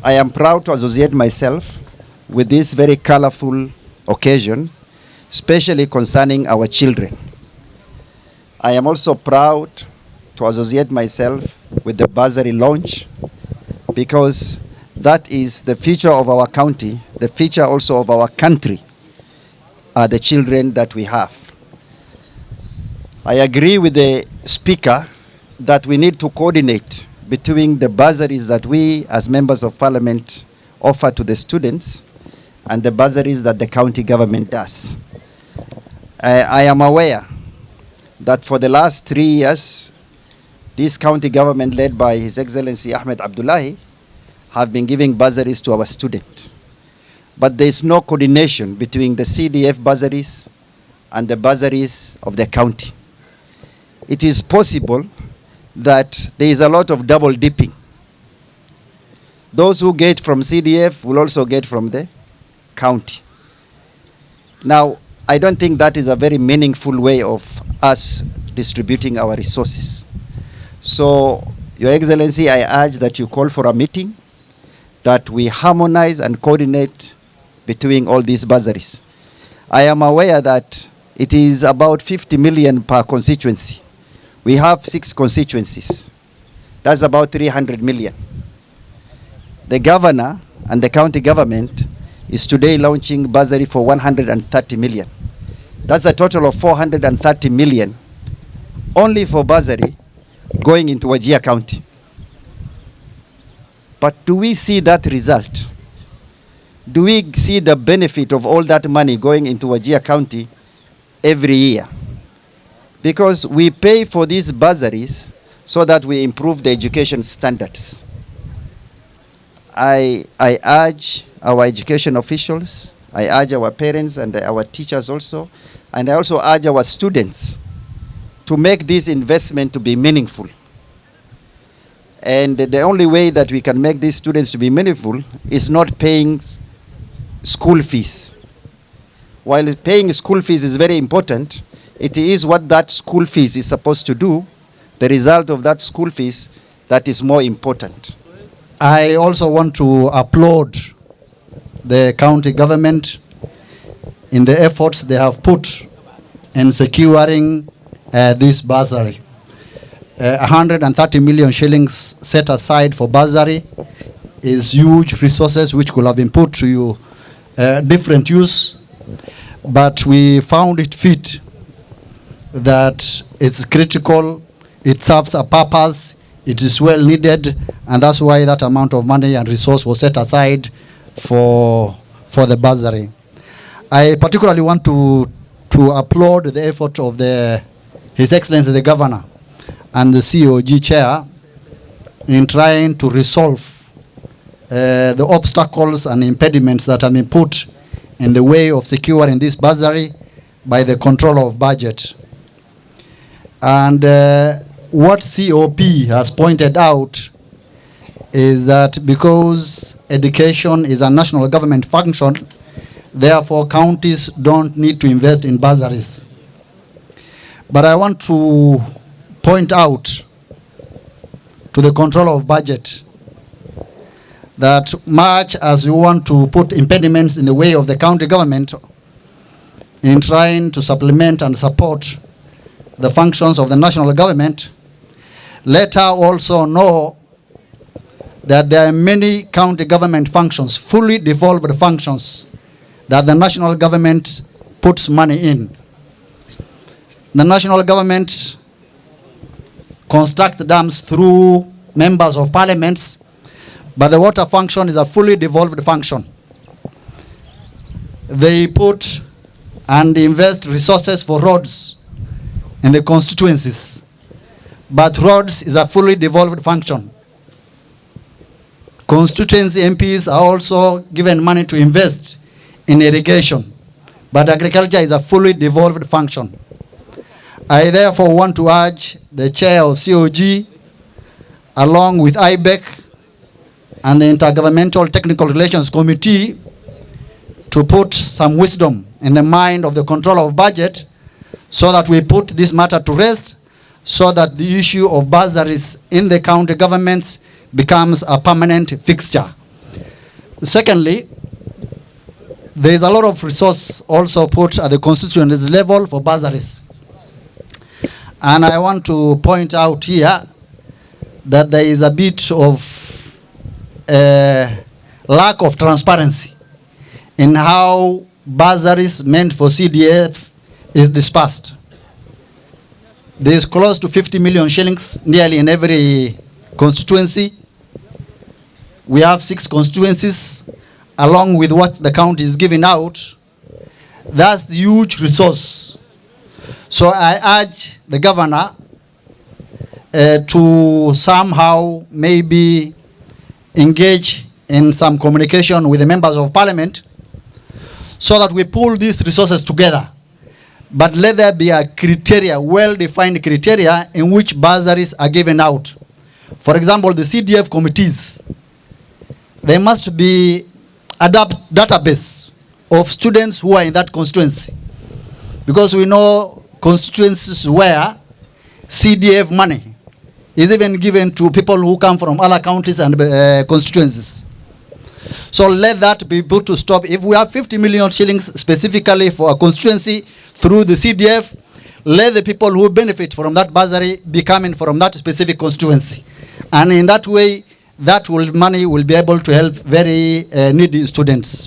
I am proud to associate myself with this very colorful occasion, especially concerning our children. I am also proud to associate myself with the bursary launch because that is the future of our county, the future also of our country, are the children that we have. I agree with the speaker that we need to coordinate between the bursaries that we as members of parliament offer to the students and the bursaries that the county government does. I am aware that for the last 3 years, this county government led by His Excellency Ahmed Abdullahi have been giving bursaries to our students. But there is no coordination between the CDF bursaries and the bursaries of the county. It is possible that there is a lot of double dipping. Those who get from CDF will also get from the county. Now, I don't think that is a very meaningful way of us distributing our resources. So, Your Excellency, I urge that you call for a meeting, that we harmonize and coordinate between all these bursaries. I am aware that it is about 50 million per constituency. We have 6 constituencies. That's about 300 million. The governor and the county government is today launching bursary for 130 million. That's a total of 430 million only for bursary going into Wajir County. But do we see that result? Do we see the benefit of all that money going into Wajir County every year? Because we pay for these bursaries so that we improve the education standards. I urge our education officials, I urge our parents and our teachers also, and I also urge our students to make this investment to be meaningful. And the only way that we can make these students to be meaningful is not paying school fees. While paying school fees is very important, it is what that school fees is supposed to do, the result of that school fees, that is more important. I also want to applaud the county government in the efforts they have put in securing this bursary. 130 million shillings set aside for bursary is huge resources which could have been put to different use, but we found it fit that it's critical, it serves a purpose, it is well needed, and that's why that amount of money and resource was set aside for the bursary. I particularly want to applaud the effort of His Excellency the Governor and the COG Chair in trying to resolve the obstacles and impediments that have been put in the way of securing this bursary by the controller of budget. And what COP has pointed out is that because education is a national government function, therefore counties don't need to invest in bursaries. But I want to point out to the controller of budget that much as you want to put impediments in the way of the county government in trying to supplement and support the functions of the national government, let her also know that there are many county government functions, fully devolved functions, that the national government puts money in. The national government constructs dams through members of parliaments, but the water function is a fully devolved function. They put and invest resources for roads in the constituencies, but roads is a fully devolved function. Constituency MPs are also given money to invest in irrigation, but agriculture is a fully devolved function. I therefore want to urge the chair of COG, along with IBEC and the Intergovernmental Technical Relations Committee, to put some wisdom in the mind of the controller of budget so that we put this matter to rest, so that the issue of bursaries in the county governments becomes a permanent fixture. Secondly, there is a lot of resource also put at the constituency level for bursaries. And I want to point out here that there is a bit of lack of transparency in how bursaries meant for CDF is dispersed. There is close to 50 million shillings nearly in every constituency. We have 6 constituencies, along with what the county is giving out. That's the huge resource. So I urge the governor to somehow maybe engage in some communication with the members of parliament so that we pull these resources together. But let there be a criteria, well-defined criteria in which bursaries are given out. For example, the CDF committees, there must be a database of students who are in that constituency. Because we know constituencies where CDF money is even given to people who come from other counties and constituencies. So let that be put to stop. If we have 50 million shillings specifically for a constituency through the CDF, let the people who benefit from that bursary be coming from that specific constituency. And in that way, that money will be able to help very needy students.